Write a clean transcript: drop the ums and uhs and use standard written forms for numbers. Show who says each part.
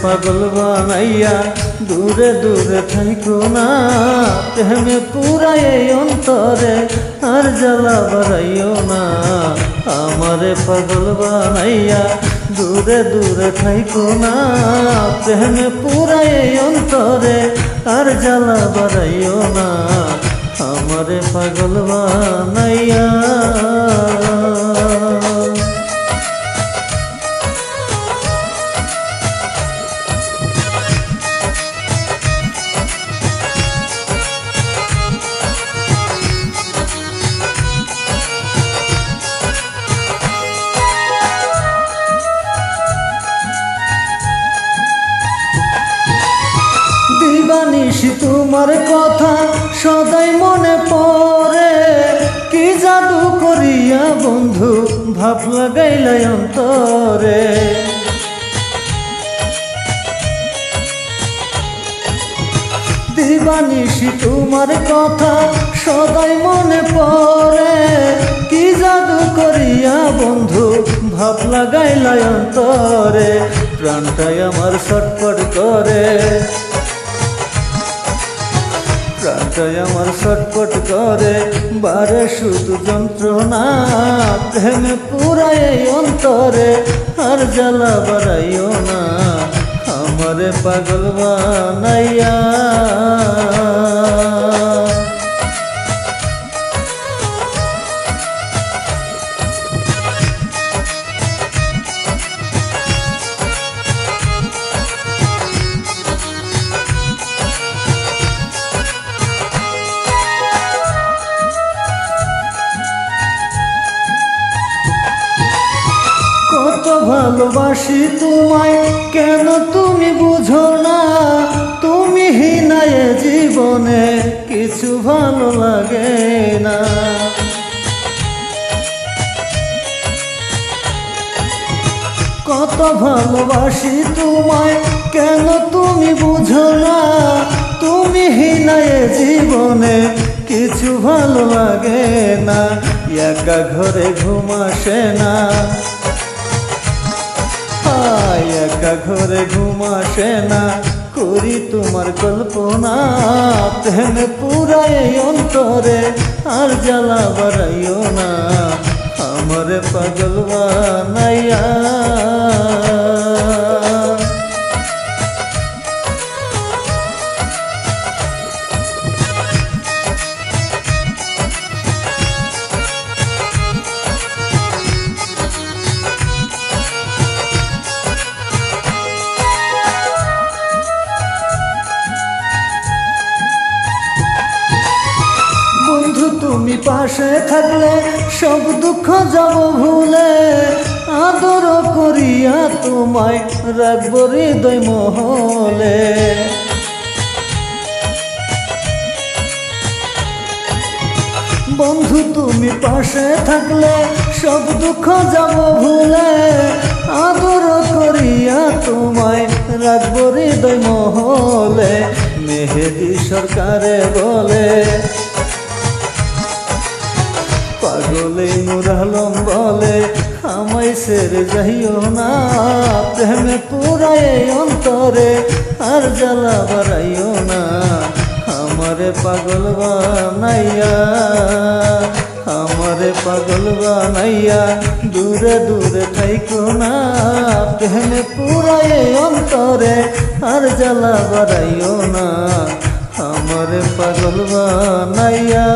Speaker 1: পাগল বানাইয়া দূরে দূরে থাইকো না, প্রেমে পুরাই অন্তরে আর জ্বালা বাড়াইও না। আমারে পাগল বানাইয়া দূরে দূরে থাইকো না, প্রেমে পুরাই অন্তরে আর জ্বালা বাড়াইও না। আমারে পাগল বানাইয়া দিবানিশি তোমার কথা সদাই মনে পড়ে, কি জাদু করিয়া বন্ধু ভাব লাগাইলাই অন্তরে। দিবানিশি তোমার কথা সদাই মনে পড়ে, কি জাদু করিয়া বন্ধু ভাব লাগাইলাই অন্তরে। প্রাণটাই আমার ছটফট করে, প্রাণটাই আমার ছটফট করে, বারে শুধু যন্ত্রণা। প্রেমে পুরাই অন্তরে আর জ্বালা বাড়াইও না। আমারে পাগল বানাইয়া কত ভালোবাসি তোমায়, কেন তুমি বুঝো না? তুমি হীনায় জীবনে কিছু ভালো লাগে না। কত ভালোবাসি তোমায়, কেন তুমি বুঝো না? তুমি হীনায় জীবনে কিছু ভালো লাগে না। একা ঘরে ঘুম আসে না, একা ঘরে ঘুম আসে না, করি তোমার কল্পনা। প্রেমে পুরাই অন্তরে আর জ্বালা বাড়াইও না। আমারে পাগল বানাইয়া তুমি পাশে থাকলে সব দুঃখ যাব ভুলে, আদর করিয়া তোমায় রাখবো হৃদয় মহলে। বন্ধু তুমি পাশে থাকলে সব দুঃখ যাব ভুলে, আদর করিয়া তোমায় রাখবো হৃদয় মহলে। মেহেদি সরকারে বলে, পাগলে নূর আলম বলে, আমায় ছেড়ে যাইও না। প্রেমে পুরাই অন্তরে আর জ্বালা বাড়াইও না। আমারে পাগল বানাইয়া, আমারে পাগল বানাইয়া দূরে দূরে থাইকো না। প্রেমে পুরাই অন্তরে আর জ্বালা বাড়াইও না। আমারে পাগল বানাইয়া।